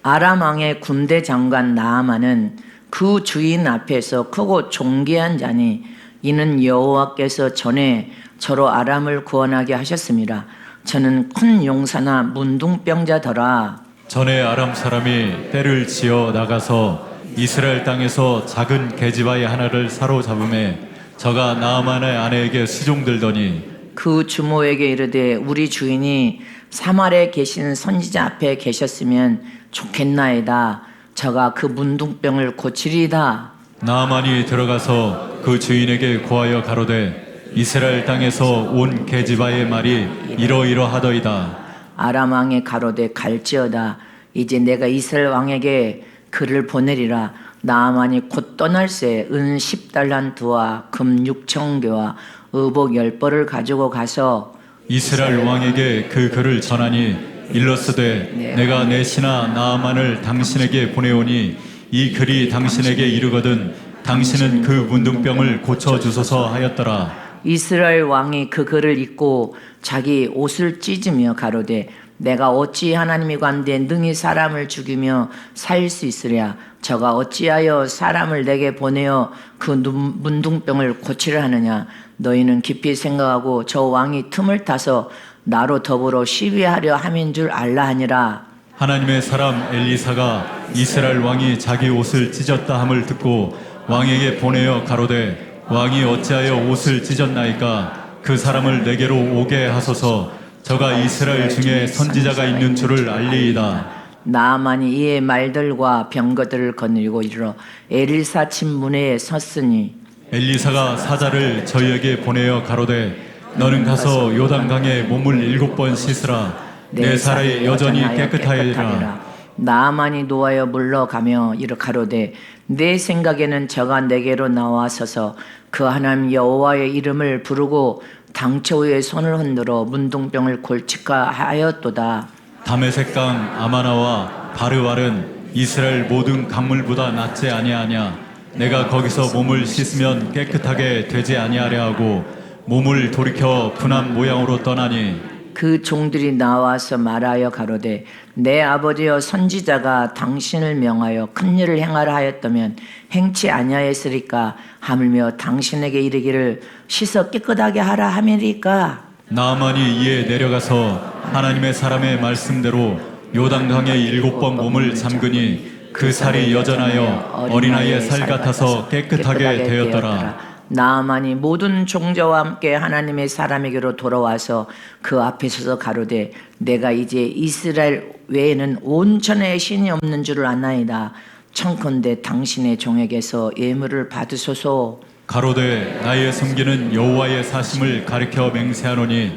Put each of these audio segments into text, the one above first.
아람 왕의 군대 장관 나아만은 그 주인 앞에서 크고 존귀한 자니 이는 여호와께서 전에 저로 아람을 구원하게 하셨습니다. 저는 큰 용사나 문둥병자더라. 전에 아람 사람이 떼를 지어 나가서 이스라엘 땅에서 작은 계집아이 하나를 사로잡음에 저가 나아만의 아내에게 수종들더니 그 주모에게 이르되 우리 주인이 사마리아에 계신 선지자 앞에 계셨으면 좋겠나이다. 저가 그 문둥병을 고치리이다. 나아만이 들어가서 그 주인에게 고하여 가로되 이스라엘 땅에서 온 계집아이의 말이 이러이러하더이다. 아람 왕의 가로되 갈지어다. 이제 내가 이스라엘 왕에게 글을 보내리라. 나아만이 곧 떠날새 은 10달란트와 금 6,000개와 의복 10벌을 가지고 가서 이스라엘 왕에게 그 글을 전하니 일러스되 내가 내 신하 나아만을 당신에게 보내오니 이 글이 당신에게 이르거든 당신은 그 문둥병을 고쳐주소서 하였더라. 이스라엘 왕이 그 글을 읽고 자기 옷을 찢으며 가로되 내가 어찌 하나님이 관대 능히 사람을 죽이며 살릴 수 있으랴. 저가 어찌하여 사람을 내게 보내어 그 문둥병을 고치려 하느냐. 너희는 깊이 생각하고 저 왕이 틈을 타서 나로 더불어 시비하려 함인 줄 알라 하니라. 하나님의 사람 엘리사가 이스라엘 왕이 자기 옷을 찢었다 함을 듣고 왕에게 보내어 가로되 왕이 어찌하여 옷을 찢었나이까. 그 사람을 내게로 오게 하소서. 저가 이스라엘 중에 선지자가 있는 줄을 알리이다. 나아만이 이의 말들과 병거들을 거느리고 이르러 엘리사 집 문에 섰으니 엘리사가 사자를 저희에게 보내어 가로되 너는 가서 요단강에 몸을 7번 씻으라. 내 살이 여전히 깨끗하리라. 나아만이 노하여 물러가며 이르 가로되 내 생각에는 저가 내게로 나와서서 그 하나님 여호와의 이름을 부르고 당초에 손을 흔들어 문둥병을 골치까 하였도다. 다메섹강 아마나와 바르왈은 이스라엘 모든 강물보다 낫지 아니하냐. 내가 거기서 몸을 씻으면 깨끗하게 되지 아니하려 하고 몸을 돌이켜 분한 모양으로 떠나니 그 종들이 나와서 말하여 가로되 내 아버지여 선지자가 당신을 명하여 큰 일을 행하라 하였다면 행치 아니하였으리까. 하물며 당신에게 이르기를 씻어 깨끗하게 하라 함이리까. 나아만이 이에 내려가서 하나님의 사람의 말씀대로 요단강에 7번 몸을 잠그니 그 살이 여전하여 어린아이의 살 같아서 깨끗하게 되었더라. 나아만이 모든 종자와 함께 하나님의 사람에게로 돌아와서 그 앞에 서서 가로되 내가 이제 이스라엘 외에는 온천에 신이 없는 줄을 아나이다. 청컨대 당신의 종에게서 예물을 받으소서. 가로되 나의 섬기는 여호와의 사심을 가리켜 맹세하노니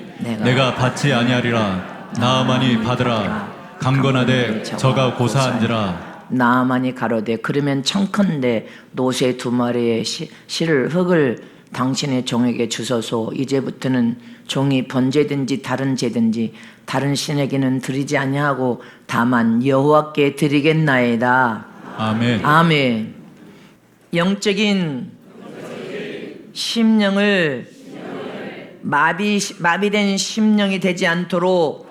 내가 받지 아니하리라. 나아만이 받으라. 강건하되 저가 고사한지라. 나아만이 가로되 그러면 청컨대 노새 2마리의 실을 흙을 당신의 종에게 주소서. 이제부터는 종이 번제든지 다른 제든지 다른 신에게는 드리지 아니하고 다만 여호와께 드리겠나이다. 아멘. 아멘. 영적인 심령을 마비된 심령이 되지 않도록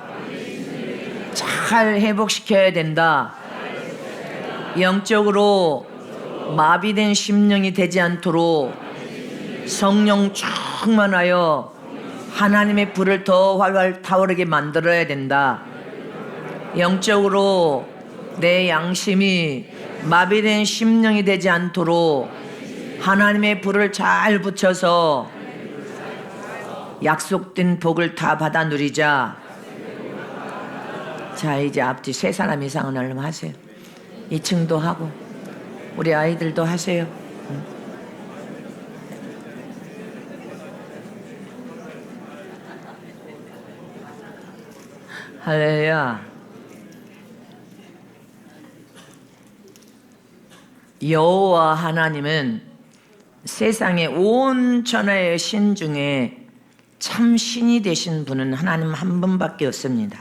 잘 회복시켜야 된다. 영적으로 마비된 심령이 되지 않도록 성령 충만하여 하나님의 불을 더 활활 타오르게 만들어야 된다. 영적으로 내 양심이 마비된 심령이 되지 않도록 하나님의 불을 잘 붙여서 약속된 복을 다 받아 누리자. 자, 이제 앞뒤 3사람 이상은 얼른 하세요. 2층도 하고 우리 아이들도 하세요. 할렐루야. 여호와 하나님은 세상의 온 천하의 신 중에 참 신이 되신 분은 하나님 한 분밖에 없습니다.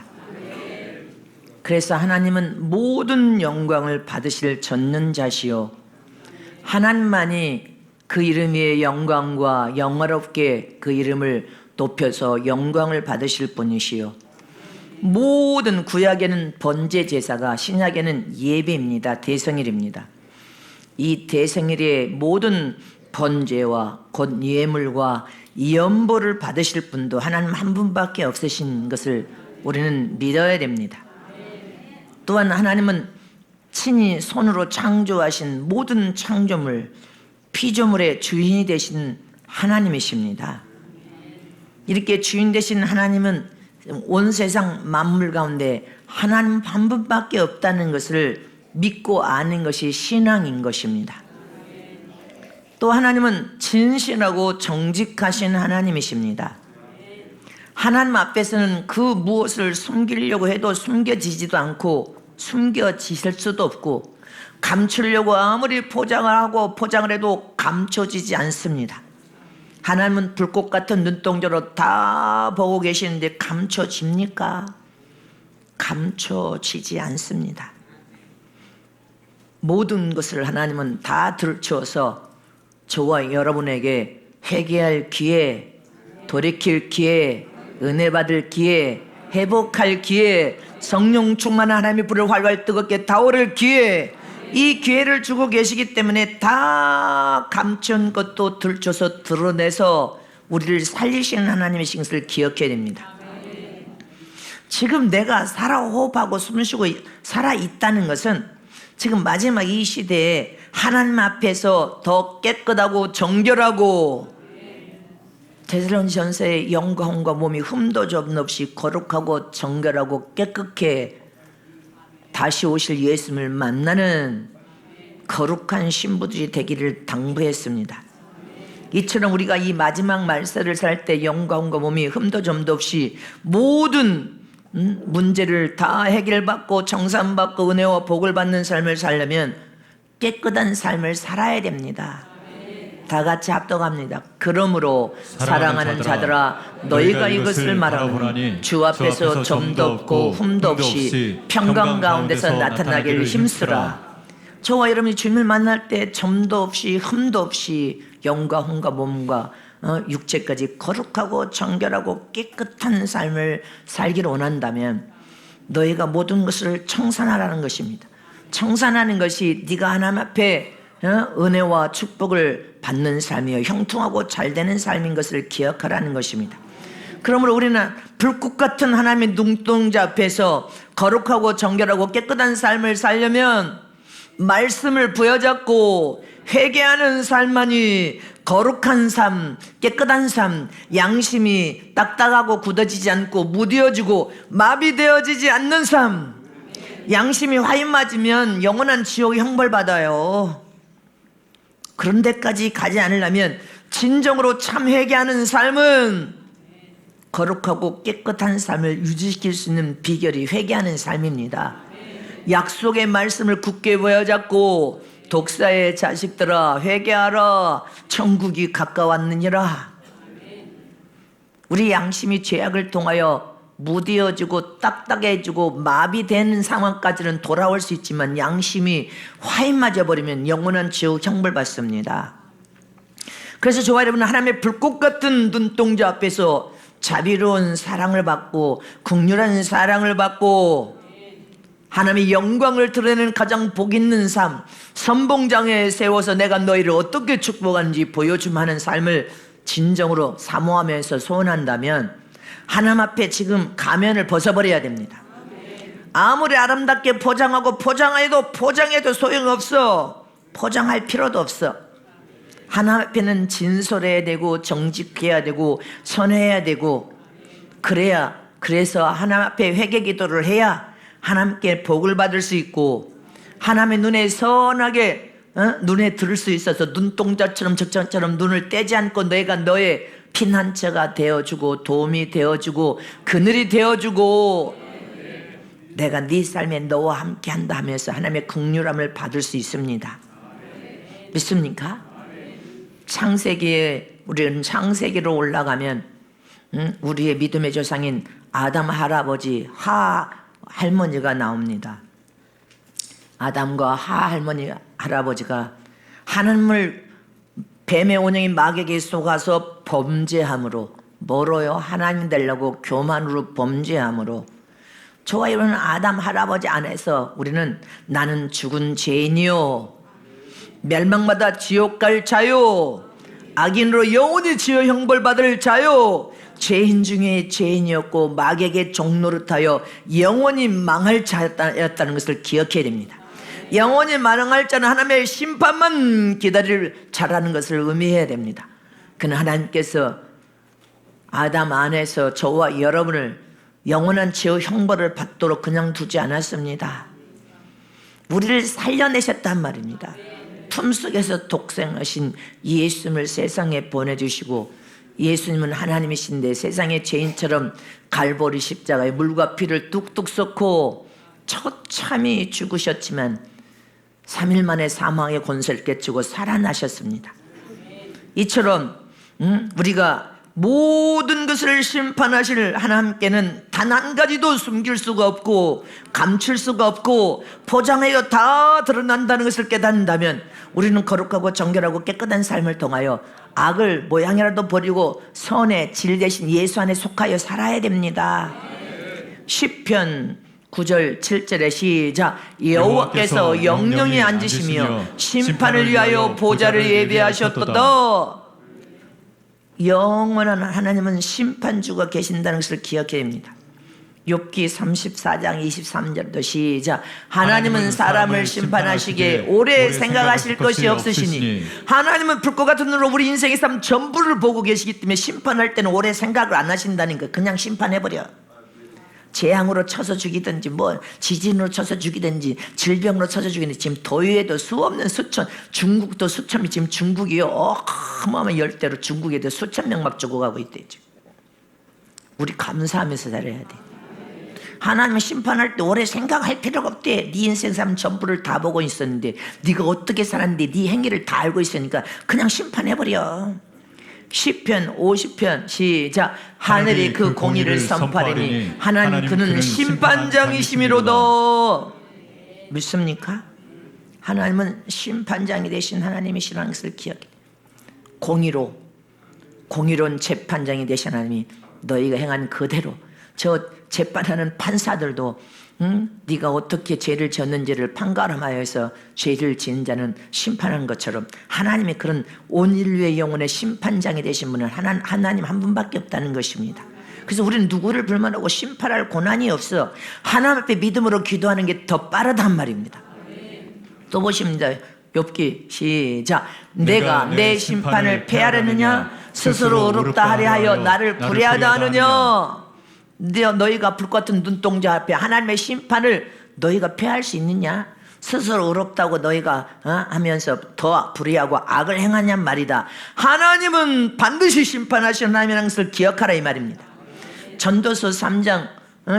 그래서 하나님은 모든 영광을 받으실 전능자시요 하나님만이 그 이름 위에 영광과 영화롭게 그 이름을 높여서 영광을 받으실 분이시요 모든 구약에는 번제 제사가, 신약에는 예배입니다. 대성일입니다. 이 대성일의 모든 번제와 곧 예물과 연보를 받으실 분도 하나님 한 분밖에 없으신 것을 우리는 믿어야 됩니다. 또한 하나님은 친히 손으로 창조하신 모든 창조물, 피조물의 주인이 되신 하나님이십니다. 이렇게 주인 되신 하나님은 온 세상 만물 가운데 하나님 한 분밖에 없다는 것을 믿고 아는 것이 신앙인 것입니다. 또 하나님은 진실하고 정직하신 하나님이십니다. 하나님 앞에서는 그 무엇을 숨기려고 해도 숨겨지지도 않고 숨겨지실 수도 없고, 감추려고 아무리 포장을 하고 포장을 해도 감춰지지 않습니다. 하나님은 불꽃 같은 눈동자로 다 보고 계시는데 감춰집니까? 감춰지지 않습니다. 모든 것을 하나님은 다 들추어서 저와 여러분에게 회개할 기회, 돌이킬 기회, 은혜 받을 기회, 회복할 기회, 성령 충만한 하나님의 불을 활활 뜨겁게 타오를 기회, 이 기회를 주고 계시기 때문에 다 감춘 것도 들춰서 드러내서 우리를 살리시는 하나님이신 것을 기억해야 됩니다. 지금 내가 살아 호흡하고 숨쉬고 살아 있다는 것은 지금 마지막 이 시대에 하나님 앞에서 더 깨끗하고 정결하고 데살로니가전서의 영과 혼과 몸이 흠도 점 없이 거룩하고 정결하고 깨끗해 다시 오실 예수님을 만나는 거룩한 신부들이 되기를 당부했습니다. 이처럼 우리가 이 마지막 말세를 살 때 영과 혼과 몸이 흠도 점도 없이 모든 문제를 다 해결받고 청산받고 은혜와 복을 받는 삶을 살려면 깨끗한 삶을 살아야 됩니다. 다 같이 합독합니다. 그러므로 사랑하는 자들아 너희가 이것을 말하오니 주 앞에서 점도 없고 흠도 없이 평강 가운데서 나타나기를 힘쓰라. 저와 여러분이 주님을 만날 때 점도 없이 흠도 없이 영과 혼과 몸과 육체까지 거룩하고 정결하고 깨끗한 삶을 살기를 원한다면 너희가 모든 것을 청산하라는 것입니다. 청산하는 것이 네가 하나님 앞에 은혜와 축복을 받는 삶이요 형통하고 잘 되는 삶인 것을 기억하라는 것입니다. 그러므로 우리는 불꽃 같은 하나님의 눈동자 앞에서 거룩하고 정결하고 깨끗한 삶을 살려면 말씀을 부여잡고 회개하는 삶만이 거룩한 삶, 깨끗한 삶, 양심이 딱딱하고 굳어지지 않고 무뎌지고 마비되어지지 않는 삶. 양심이 화인 맞으면 영원한 지옥 형벌 받아요. 그런 데까지 가지 않으려면 진정으로 참 회개하는 삶은 거룩하고 깨끗한 삶을 유지시킬 수 있는 비결이 회개하는 삶입니다. 약속의 말씀을 굳게 부여잡고 독사의 자식들아 회개하라 천국이 가까웠느니라. 우리 양심이 죄악을 통하여 무뎌지고 딱딱해지고 마비되는 상황까지는 돌아올 수 있지만 양심이 화인 맞아버리면 영원한 지옥 형벌 받습니다. 그래서 저와 여러분은 하나님의 불꽃 같은 눈동자 앞에서 자비로운 사랑을 받고 긍휼한 사랑을 받고 하나님의 영광을 드러내는 가장 복 있는 삶, 선봉장에 세워서 내가 너희를 어떻게 축복하는지 보여줌 하는 삶을 진정으로 사모하면서 소원한다면 하나님 앞에 지금 가면을 벗어버려야 됩니다. 아무리 아름답게 포장하고 포장해도 소용없어. 포장할 필요도 없어. 하나님 앞에는 진솔해야 되고 정직해야 되고 선해야 되고 그래서 하나님 앞에 회개 기도를 해야 하나님께 복을 받을 수 있고 하나님의 눈에 선하게 눈에 들을 수 있어서 눈동자처럼 적장처럼 눈을 떼지 않고 너희가 너의 피난처가 되어주고 도움이 되어주고 그늘이 되어주고 내가 네 삶에 너와 함께한다 하면서 하나님의 긍휼함을 받을 수 있습니다. 믿습니까? 창세기에 우리는 창세기로 올라가면 우리의 믿음의 조상인 아담 할아버지 할머니가 나옵니다. 아담과 할아버지가 하나님을 뱀의 원형인 마귀에게 속아서 범죄함으로 멀어요. 하나님 되려고 교만으로 범죄함으로 저와 여러분은 아담 할아버지 안에서 우리는 나는 죽은 죄인이요, 멸망받아 지옥 갈 자요, 악인으로 영원히 지어 형벌받을 자요, 죄인 중에 죄인이었고 마귀에게 종노릇하여 영원히 망할 자였다는 것을 기억해야 됩니다. 영원히 망할 자는 하나님의 심판만 기다릴 자라는 것을 의미해야 됩니다. 그는 하나님께서 아담 안에서 저와 여러분을 영원한 지옥 형벌을 받도록 그냥 두지 않았습니다. 우리를 살려내셨단 말입니다. 품속에서 독생하신 예수님을 세상에 보내주시고, 예수님은 하나님이신데 세상의 죄인처럼 갈보리 십자가에 물과 피를 뚝뚝 쏟고 처참히 죽으셨지만 3일 만에 사망의 권세를 깨치고 살아나셨습니다. 이처럼 우리가 모든 것을 심판하실 하나님께는 단 한 가지도 숨길 수가 없고 감출 수가 없고 포장하여 다 드러난다는 것을 깨닫는다면 우리는 거룩하고 정결하고 깨끗한 삶을 통하여 악을 모양이라도 버리고 선의 질 대신 예수 안에 속하여 살아야 됩니다. 시편 9절 7절에 시작. 여호와께서 영영히 앉으시며 심판을 위하여 보좌를 예비하셨도다. 영원한 하나님은 심판주가 계신다는 것을 기억해야 합니다. 욥기 34장 23절도 시작. 하나님은 사람을 심판하시기에 오래 생각하실 것이 없으시니, 하나님은 불꽃 같은 눈으로 우리 인생의 삶 전부를 보고 계시기 때문에 심판할 때는 오래 생각을 안 하신다니까. 그냥 심판해버려. 재앙으로 쳐서 죽이든지 지진으로 쳐서 죽이든지 질병으로 쳐서 죽이든지, 지금 더위에도 수없는 수천, 중국도 수천 명, 지금 중국이요 어마어마한 열대로 중국에도 수천 명 막 죽어가고 있대. 우리 감사하면서 살아야 돼. 하나님은 심판할 때 오래 생각할 필요가 없대. 네 인생 삶 전부를 다 보고 있었는데, 네가 어떻게 살았는데 네 행위를 다 알고 있으니까 그냥 심판해버려. 시편 50편 시작. 하늘이 그 공의를 선포하리니 하나님 그는 심판장이시미로다. 믿습니까? 하나님은 심판장이 되신 하나님이시라는 것을 기억해. 공의로운 재판장이 되신 하나님이 너희가 행한 그대로, 저 재판하는 판사들도 네가 어떻게 죄를 지었는지를 판가름하여서 죄를 지은 자는 심판한 것처럼 하나님의 그런 온 인류의 영혼의 심판장이 되신 분은 하나님 한 분밖에 없다는 것입니다. 그래서 우리는 누구를 불만하고 심판할 고난이 없어. 하나님 앞에 믿음으로 기도하는 게 더 빠르단 말입니다. 또 보십니다. 욥기 시작. 내가 내 심판을 패하려느냐, 스스로 어렵다 하려 하여 나를 불의하다 하느냐. 너희가 불 같은 눈동자 앞에 하나님의 심판을 너희가 패할 수 있느냐? 스스로 어렵다고 너희가 하면서 더 불의하고 악을 행하냔 말이다. 하나님은 반드시 심판하시는 하나님이라는 것을 기억하라 이 말입니다. 전도서 3장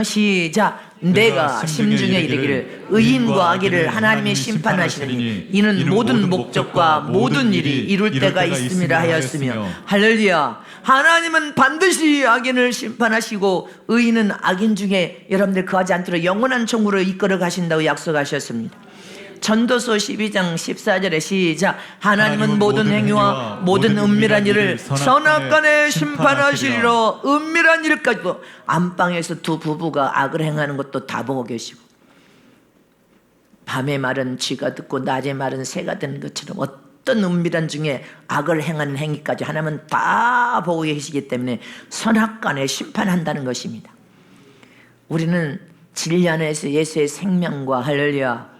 시작. 내가 심중에 이르기를 의인과 악인을 하나님이 심판하시니 이는 모든 목적과 모든 일이 이룰 때가 있음이라 하였으며. 할렐루야. 하나님은 반드시 악인을 심판하시고 의인은 악인 중에 여러분들 거하지 않도록 영원한 종으로 이끌어 가신다고 약속하셨습니다. 전도서 12장 14절에 시작. 하나님은 모든 행위와 모든 은밀한 일을 선악간에 심판하시리라. 은밀한 일까지도, 안방에서 두 부부가 악을 행하는 것도 다 보고 계시고, 밤에 말은 쥐가 듣고 낮에 말은 새가 듣는 것처럼 어떤 은밀한 중에 악을 행하는 행위까지 하나님은 다 보고 계시기 때문에 선악간에 심판한다는 것입니다. 우리는 진리 안에서 예수의 생명과 할렐루야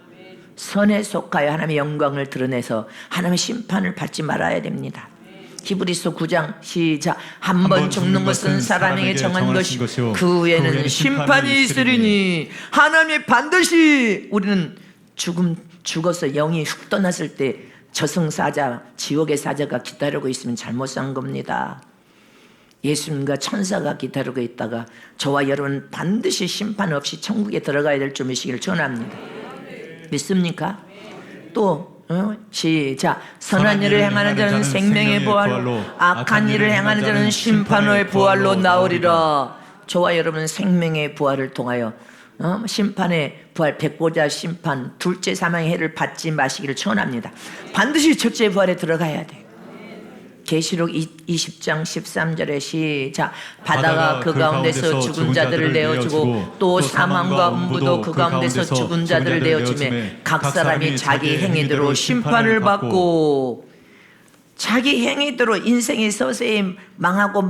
선에 속하여 하나님의 영광을 드러내서 하나님의 심판을 받지 말아야 됩니다. 히브리서 9장 시작. 한 번 죽는 것은 사람에게 정한 것이고 그 후에는 심판이 있으리니. 하나님이 반드시, 우리는 죽어서 영이 훅 떠났을 때 저승사자, 지옥의 사자가 기다리고 있으면 잘못 산 겁니다. 예수님과 천사가 기다리고 있다가 저와 여러분 반드시 심판 없이 천국에 들어가야 될 줄이시기를 전합니다. 믿습니까? 또 시작. 선한 일을 행하는 자는 생명의 부활로, 악한 일을 행하는 자는 심판의 부활로 나오리라. 저와 여러분은 생명의 부활을 통하여 심판의 부활, 백보자 심판, 둘째 사망의 해를 받지 마시기를 축원합니다. 반드시 첫째 부활에 들어가야 돼. 계시록 20장 13절에 시작. 바다가 그 가운데서 죽은 자들을 내어주고 또 사망과 음부도 그 가운데서 죽은 자들을 내어주매 각 사람이 자기 행위대로 심판을 받고, 자기 행위대로 인생이 서서히 망하고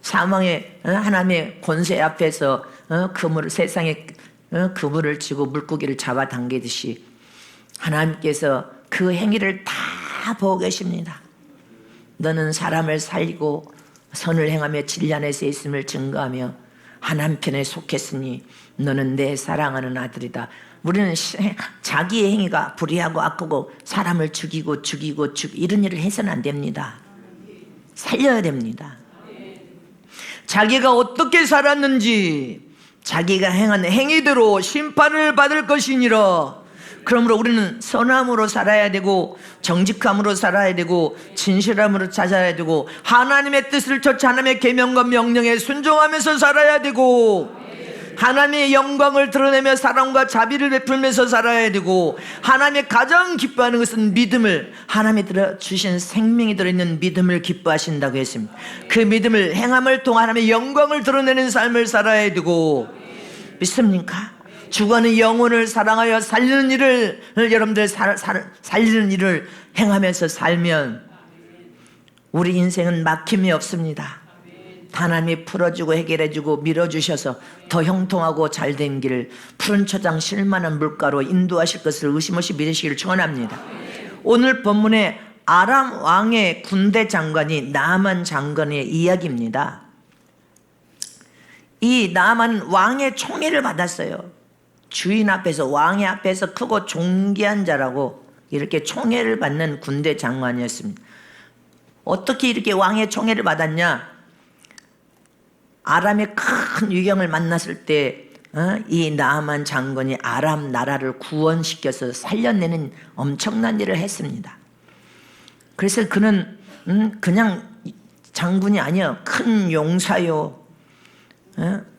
사망의 하나님의 권세 앞에서 그물을, 세상에 그물을 쥐고 물고기를 잡아당기듯이 하나님께서 그 행위를 다 보고 계십니다. 너는 사람을 살리고 선을 행하며 진리 안에서 있음을 증거하며 하나님 편에 속했으니 너는 내 사랑하는 아들이다. 우리는 자기의 행위가 불의하고 악하고 사람을 죽이고 이런 일을 해서는 안 됩니다. 살려야 됩니다. 자기가 어떻게 살았는지 자기가 행한 행위대로 심판을 받을 것이니라. 그러므로 우리는 선함으로 살아야 되고 정직함으로 살아야 되고 진실함으로 찾아야 되고 하나님의 뜻을 쫓아 하나님의 계명과 명령에 순종하면서 살아야 되고 하나님의 영광을 드러내며 사랑과 자비를 베풀면서 살아야 되고 하나님의 가장 기뻐하는 것은 믿음을, 하나님이 주신 생명이 들어있는 믿음을 기뻐하신다고 했습니다. 그 믿음을 행함을 통해 하나님의 영광을 드러내는 삶을 살아야 되고, 믿습니까? 죽어가는 영혼을 사랑하여 살리는 일을 여러분들 살리는 일을 행하면서 살면 우리 인생은 막힘이 없습니다. 하나님이 풀어주고 해결해주고 밀어주셔서 더 형통하고 잘된 길, 푸른 초장 실만한 물가로 인도하실 것을 의심 없이 믿으시기를 축원합니다. 오늘 본문에 아람 왕의 군대 장관이 나아만 장관의 이야기입니다. 이 나아만은 왕의 총애를 받았어요. 주인 앞에서, 왕의 앞에서 크고 존귀한 자라고 이렇게 총애를 받는 군대 장관이었습니다. 어떻게 이렇게 왕의 총애를 받았냐? 아람의 큰 위경을 만났을 때 이 나아만 장군이 아람 나라를 구원시켜서 살려내는 엄청난 일을 했습니다. 그래서 그는 그냥 장군이 아니요, 큰 용사요,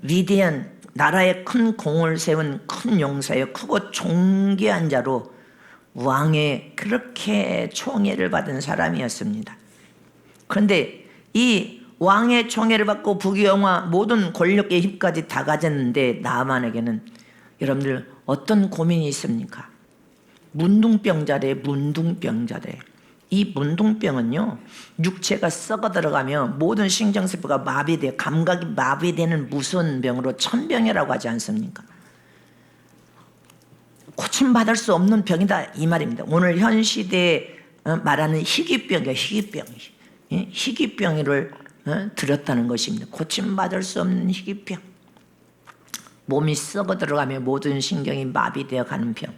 위대한 나라에 큰 공을 세운 큰 용사요, 크고 존귀한 자로 왕의 그렇게 총애를 받은 사람이었습니다. 그런데 이 왕의 총애를 받고 부귀영화 모든 권력의 힘까지 다 가졌는데 나아만에게는 여러분들 어떤 고민이 있습니까? 문둥병자래. 이 문둥병은요, 육체가 썩어 들어가면 모든 신경세포가 마비돼, 감각이 마비되는 무서운 병으로 천병이라고 하지 않습니까? 고침받을 수 없는 병이다 이 말입니다. 오늘 현 시대에 말하는 희귀병이에요. 희귀병을 들었다는 것입니다. 고침받을 수 없는 희귀병. 몸이 썩어 들어가며 모든 신경이 마비되어 가는 병.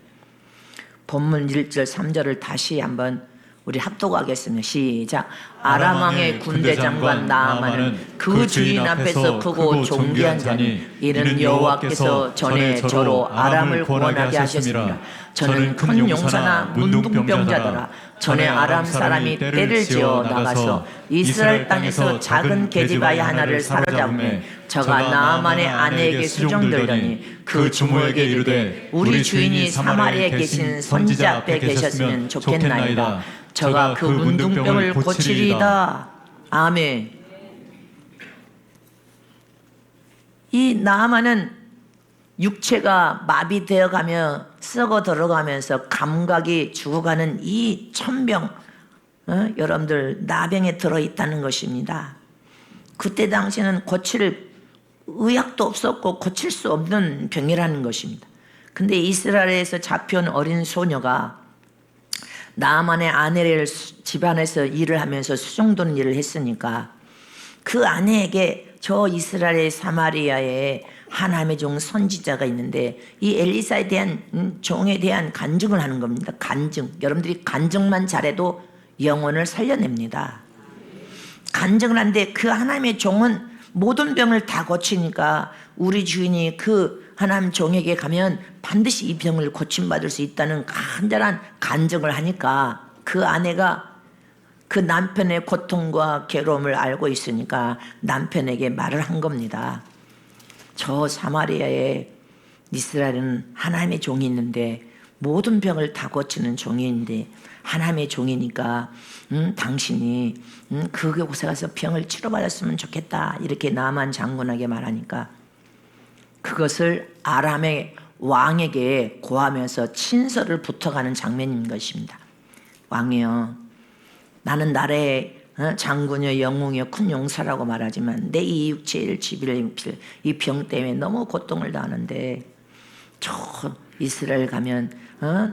본문 1절 3절을 다시 한번 우리 합독하겠습니다. 시작. 아람 왕의 군대 장관 나아만은 그 주인 앞에서 크고 존귀한 자니 이는 여호와께서 전에 저로 아람을 구원하게 하셨습니다. 저는 큰 용사나 문둥병자더라. 전에 아람 사람이 떼를 지어 나가서 이스라엘 땅에서 작은 계집아이 하나를 사로잡음에 저가 나아만의 아내에게 수종들더니 그 주모에게 이르되 우리 주인이 사마리아에 계신 선지자 앞에 계셨으면 좋겠나이다. 저가 그 문둥병을 고치리이다. 아멘. 이 나아만은 육체가 마비되어 가며 썩어 들어가면서 감각이 죽어가는 이 천병, 여러분들 나병에 들어있다는 것입니다. 그때 당시에는 고칠 의학도 없었고 고칠 수 없는 병이라는 것입니다. 근데 이스라엘에서 잡혀온 어린 소녀가 나아만의 아내를 집안에서 일을 하면서 수종도는 일을 했으니까 그 아내에게 저 이스라엘 사마리아에 하나님의 종 선지자가 있는데 이 엘리사에 대한 종에 대한 간증을 하는 겁니다. 간증. 여러분들이 간증만 잘해도 영혼을 살려냅니다. 간증을 하는데 그 하나님의 종은 모든 병을 다 고치니까 우리 주인이 그 하나님 종에게 가면 반드시 이 병을 고침받을 수 있다는 간절한 간증을 하니까 그 아내가 그 남편의 고통과 괴로움을 알고 있으니까 남편에게 말을 한 겁니다. 저 사마리아에 이스라엘은 하나님의 종이 있는데 모든 병을 다 고치는 종인데 하나님의 종이니까 당신이 그곳에 가서 병을 치료받았으면 좋겠다 이렇게 나만 장군에게 말하니까 그것을 아람의 왕에게 고하면서 친서를 붙어가는 장면인 것입니다. 왕이여, 나는 나라의 장군이여 영웅이여 큰 용사라고 말하지만 내 이 육체를 지빌 이 병 때문에 너무 고통을 당하는데 저 이스라엘 가면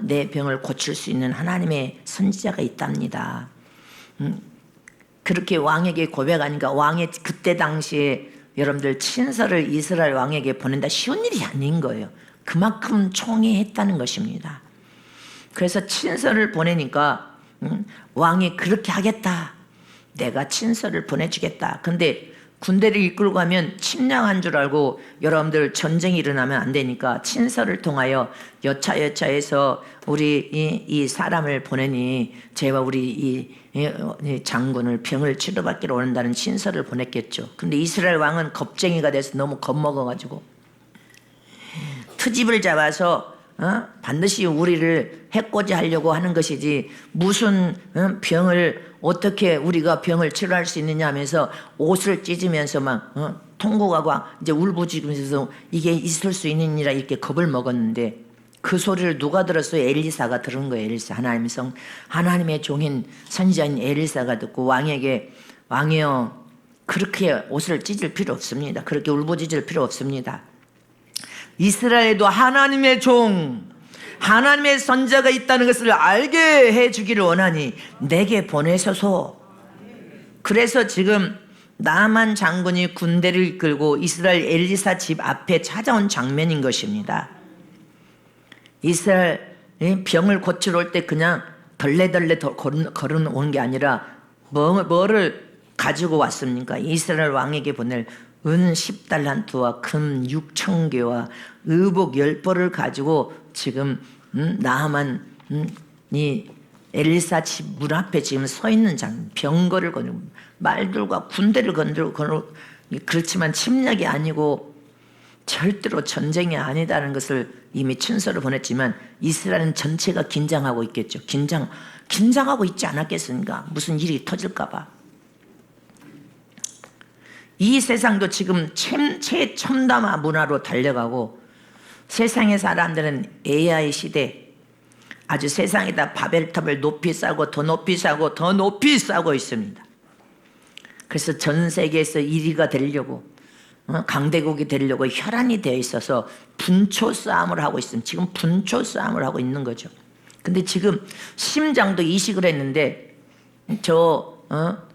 내 병을 고칠 수 있는 하나님의 선지자가 있답니다. 그렇게 왕에게 고백하니까 왕의 그때 당시에 여러분들 친서를 이스라엘 왕에게 보낸다 쉬운 일이 아닌 거예요. 그만큼 총애했다는 것입니다. 그래서 친서를 보내니까 왕이 그렇게 하겠다. 내가 친서를 보내주겠다. 근데 군대를 이끌고 가면 침략한 줄 알고 여러분들 전쟁이 일어나면 안 되니까 친서를 통하여 여차여차해서 우리 이 사람을 보내니 제가 우리 이 장군을 병을 치료받기로 원한다는 친서를 보냈겠죠. 근데 이스라엘 왕은 겁쟁이가 돼서 너무 겁먹어가지고 트집을 잡아서 반드시 우리를 해코지 하려고 하는 것이지 무슨 병을 어떻게 우리가 병을 치료할 수 있느냐 하면서 옷을 찢으면서 막 통곡하고 이제 울부짖으면서 이게 있을 수 있는 일이라 이렇게 겁을 먹었는데 그 소리를 누가 들었어요? 엘리사가 들은 거예요. 엘리사 하나님의 종인 선지자인 엘리사가 듣고 왕에게 왕이여 그렇게 옷을 찢을 필요 없습니다. 그렇게 울부짖을 필요 없습니다. 이스라엘에도 하나님의 종 하나님의 선자가 있다는 것을 알게 해주기를 원하니 내게 보내소서. 그래서 지금 나만 장군이 군대를 이끌고 이스라엘 엘리사 집 앞에 찾아온 장면인 것입니다. 이스라엘 병을 고치러 올 때 그냥 덜레덜레 걸어온 게 아니라 뭐를 가지고 왔습니까? 이스라엘 왕에게 보낼 은 10달란트와 금 6,000개와 의복 10벌을 가지고 지금 나하만이 엘리사 집 문 앞에 지금 서 있는 장면, 병거를 거느리고 말들과 군대를 거느리고 그렇지만 침략이 아니고 절대로 전쟁이 아니다는 것을 이미 친서를 보냈지만 이스라엘은 전체가 긴장하고 있겠죠. 긴장하고 있지 않았겠습니까? 무슨 일이 터질까 봐. 이 세상도 지금 최첨단화 문화로 달려가고 세상의 사람들은 AI 시대 아주 세상에다 바벨탑을 높이 쌓고 더 높이 쌓고 더 높이 쌓고 있습니다. 그래서 전 세계에서 1위가 되려고 강대국이 되려고 혈안이 되어 있어서 분초 싸움을 하고 있습니다. 지금 분초 싸움을 하고 있는 거죠. 근데 지금 심장도 이식을 했는데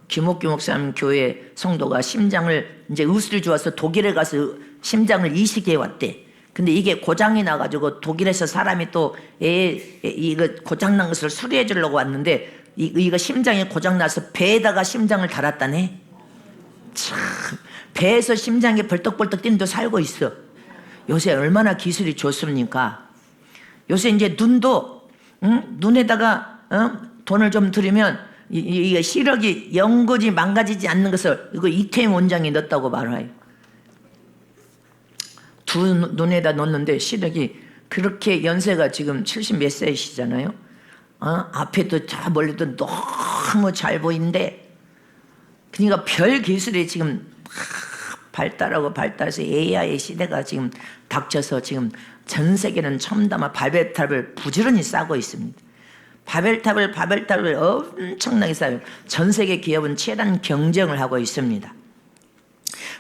김옥규 목사님 교회 성도가 심장을 이제 의술이 좋아서 독일에 가서 심장을 이식해 왔대. 근데 이게 고장이 나가지고 독일에서 사람이 또 이거 고장난 것을 수리해 주려고 왔는데 이거 심장이 고장나서 배에다가 심장을 달았다네. 참 배에서 심장이 벌떡벌떡 뛰는데 살고 있어. 요새 얼마나 기술이 좋습니까? 요새 이제 눈도 눈에다가 돈을 좀 들이면 이 시력이 영구지 망가지지 않는 것을 이거 이태임 원장이 넣었다고 말해요. 두 눈에다 넣었는데 시력이 그렇게 연세가 지금 70 몇 세이시잖아요. 앞에도 저 멀리도 너무 잘 보이는데 그러니까 별 기술이 지금 발달해서 AI 시대가 지금 닥쳐서 지금 전 세계는 첨단화 바벨탑을 부지런히 쌓고 있습니다. 바벨탑을 엄청나게 쌓아요. 전 세계 기업은 치열한 경쟁을 하고 있습니다.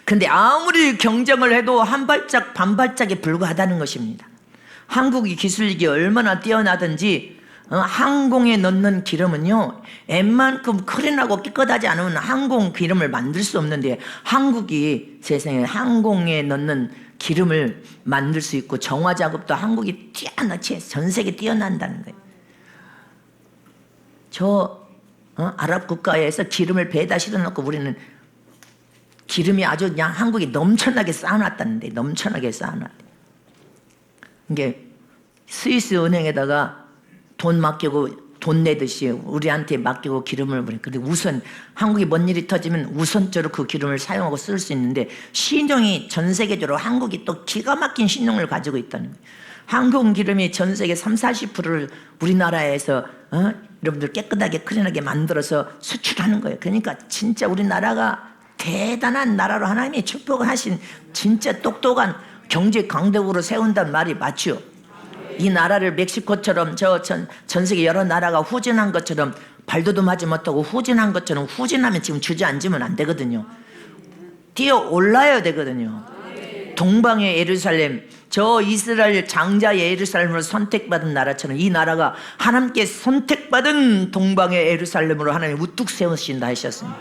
근데 아무리 경쟁을 해도 한 발짝 반발짝에 불과하다는 것입니다. 한국이 기술력이 얼마나 뛰어나든지 항공에 넣는 기름은요 웬만큼 크린하고 깨끗하지 않으면 항공 기름을 만들 수 없는데 한국이 세상에 항공에 넣는 기름을 만들 수 있고 정화 작업도 한국이 뛰어나지 전 세계 뛰어난다는 거예요. 아랍 국가에서 기름을 배에다 실어놓고 우리는 기름이 아주 그냥 한국이 넘쳐나게 쌓아놨다는데 넘쳐나게 쌓아놨대. 이게 스위스 은행에다가 돈 맡기고 돈 내듯이 우리한테 맡기고 기름을 부려. 근데 우선 한국에 뭔 일이 터지면 우선적으로 그 기름을 사용하고 쓸 수 있는데, 신용이 전 세계적으로 한국이 또 기가 막힌 신용을 가지고 있다는 거예요. 한국 기름이 전 세계 30~40%를 우리나라에서 여러분들 깨끗하게 클린하게 만들어서 수출하는 거예요. 그러니까 진짜 우리나라가 대단한 나라로 하나님이 축복하신 진짜 똑똑한 경제 강대국으로 세운다는 말이 맞죠. 이 나라를 멕시코처럼 전 세계 여러 나라가 후진한 것처럼 발돋움하지 못하고 후진한 것처럼 후진하면 지금 주저앉으면 안 되거든요. 뛰어 올라야 되거든요. 동방의 예루살렘, 저 이스라엘 장자 예루살렘으로 선택받은 나라처럼 이 나라가 하나님께 선택받은 동방의 예루살렘으로 하나님 우뚝 세우신다 하셨습니다.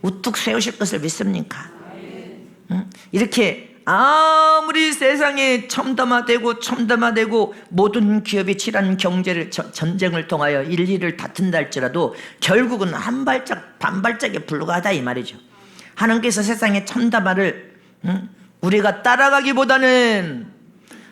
우뚝 세우실 것을 믿습니까? 이렇게 아무리 세상에 첨단화되고 모든 기업이 치닫는 경제를 전쟁을 통하여 일일을 다툰다 할지라도 결국은 한 발짝 반발짝에 불과하다 이 말이죠. 하나님께서 세상의 첨단화를 우리가 따라가기보다는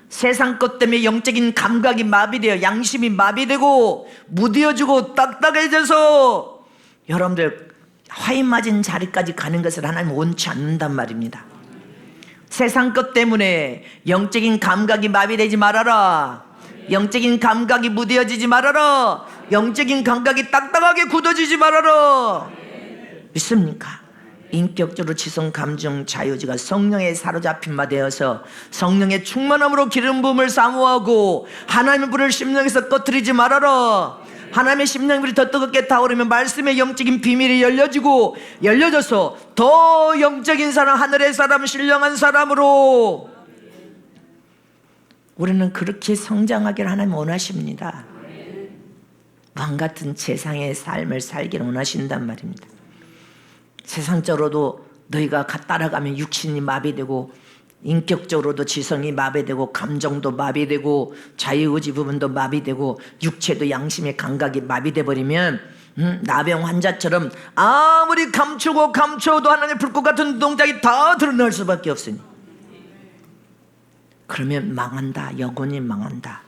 세상 것 때문에 영적인 감각이 마비되어 양심이 마비되고 무뎌지고 딱딱해져서 여러분들 화인 맞은 자리까지 가는 것을 하나님 원치 않는단 말입니다. 세상 것 때문에 영적인 감각이 마비되지 말아라. 영적인 감각이 무뎌지지 말아라. 영적인 감각이 딱딱하게 굳어지지 말아라. 믿습니까? 인격적으로 지성 감정 자유지가 성령에 사로잡힌 바 되어서 성령의 충만함으로 기름 부음을 사모하고 하나님의 불을 심령에서 꺼트리지 말아라. 하나님의 심령의 불이 더 뜨겁게 타오르면 말씀의 영적인 비밀이 열려져서 더 영적인 사람, 하늘의 사람, 신령한 사람으로 우리는 그렇게 성장하기를 하나님 원하십니다. 왕같은 세상의 삶을 살기를 원하신단 말입니다. 세상적으로도 너희가 따라가면 육신이 마비되고 인격적으로도 지성이 마비되고 감정도 마비되고 자유의지 부분도 마비되고 육체도 양심의 감각이 마비돼 버리면 나병 환자처럼 아무리 감춰도 하나님의 불꽃 같은 동작이 다 드러날 수밖에 없으니 그러면 망한다. 영혼이 망한다.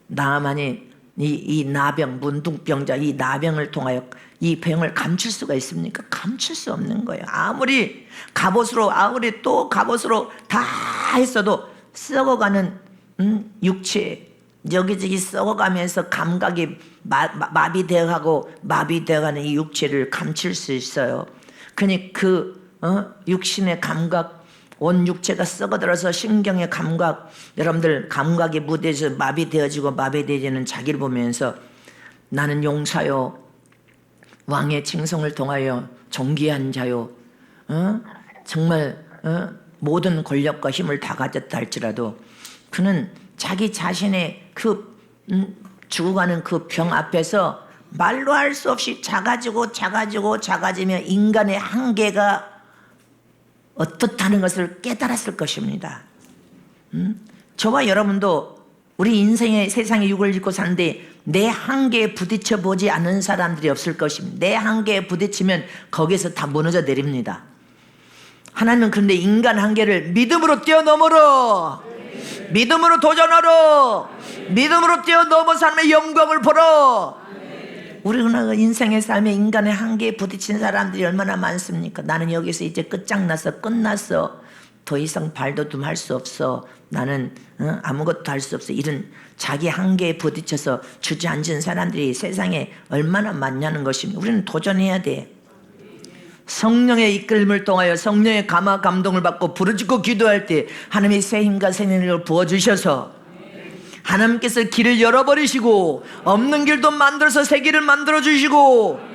나만이 이 나병 문둥병자 이 나병을 통하여 이 병을 감출 수가 있습니까? 감출 수 없는 거예요. 아무리 또 갑옷으로 다 했어도 썩어가는 육체 여기저기 썩어가면서 감각이 마비되어가는 이 육체를 감출 수 있어요. 그러니 육신의 감각 온 육체가 썩어들어서 신경의 감각 여러분들 감각이 무뎌져 마비되어지는 자기를 보면서 나는 용사요 왕의 칭송을 통하여 존귀한 자요 정말 모든 권력과 힘을 다 가졌다 할지라도 그는 자기 자신의 죽어가는 그 병 앞에서 말로 할 수 없이 작아지며 인간의 한계가 어떻다는 것을 깨달았을 것입니다. 저와 여러분도 우리 인생의 세상에 육을 입고 사는데 내 한계에 부딪혀 보지 않은 사람들이 없을 것입니다. 내 한계에 부딪히면 거기에서 다 무너져 내립니다. 하나님은 그런데 인간 한계를 믿음으로 뛰어넘어라. 믿음으로 도전하라. 믿음으로 뛰어넘어 삶의 영광을 보라. 우리가 인생의 삶에 인간의 한계에 부딪힌 사람들이 얼마나 많습니까? 나는 여기서 이제 끝났어. 더 이상 발돋움 할 수 없어. 나는 아무것도 할 수 없어. 이런 자기 한계에 부딪혀서 주저앉은 사람들이 세상에 얼마나 많냐는 것입니다. 우리는 도전해야 돼. 성령의 이끌림을 통하여 성령의 감화 감동을 받고 부르짖고 기도할 때 하나님의 새 힘과 새 능력을 부어주셔서 하나님께서 길을 열어버리시고 없는 길도 만들어서 새 길을 만들어주시고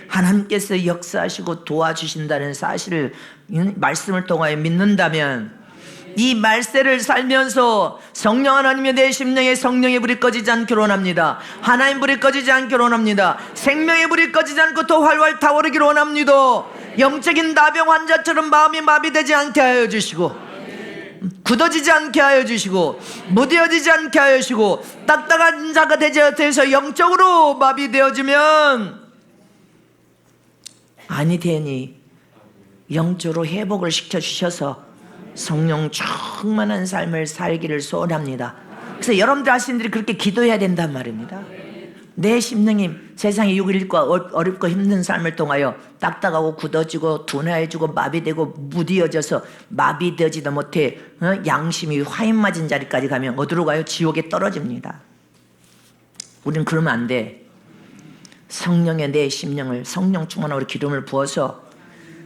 하나님께서 역사하시고 도와주신다는 사실을 말씀을 통하여 믿는다면 이 말세를 살면서 성령 하나님의 내 심령에 성령의 불이 꺼지지 않기로 원합니다. 하나님 불이 꺼지지 않기로 원합니다. 생명의 불이 꺼지지 않고 더 활활 타오르기로 원합니다. 영적인 나병 환자처럼 마음이 마비되지 않게 하여 주시고 굳어지지 않게 하여 주시고 무뎌지지 않게 하여 주시고 딱딱한 자가 되어서 영적으로 마비되어지면 아니 되니 영적으로 회복을 시켜주셔서 성령 충만한 삶을 살기를 소원합니다. 그래서 여러분들 하시는 그렇게 기도해야 된단 말입니다. 내 심령이 세상의 육일과 어렵고 힘든 삶을 통하여 딱딱하고 굳어지고 둔해지고 마비되고 무디어져서 마비되지도 못해 양심이 화인 맞은 자리까지 가면 어디로 가요? 지옥에 떨어집니다. 우리는 그러면 안 돼. 성령의 내 심령을 성령 충만으로 기름을 부어서